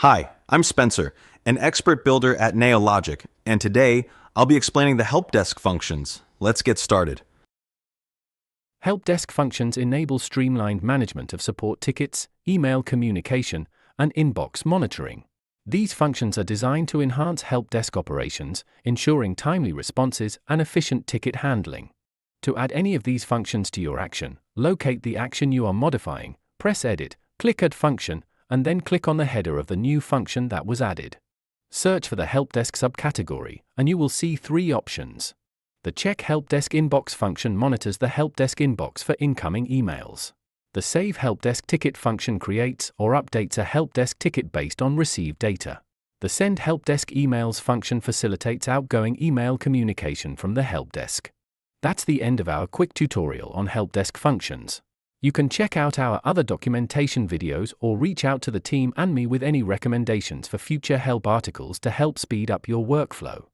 Hi, I'm Spencer, an expert builder at Naologic, and today I'll be explaining the Helpdesk functions. Let's get started. Helpdesk Functions enable streamlined management of support tickets, email communication, and inbox monitoring. These functions are designed to enhance helpdesk operations, ensuring timely responses and efficient ticket handling. To add any of these functions to your action, locate the action you are modifying, press Edit, click Add Function, and then click on the header of the new function that was added. Search for the Helpdesk subcategory, and you will see three options. The Check Helpdesk Inbox function monitors the Helpdesk inbox for incoming emails. The Save Helpdesk Ticket function creates or updates a Helpdesk ticket based on received data. The Send Helpdesk Emails function facilitates outgoing email communication from the Helpdesk. That's the end of our quick tutorial on Helpdesk functions. You can check out our other documentation videos or reach out to the team and me with any recommendations for future help articles to help speed up your workflow.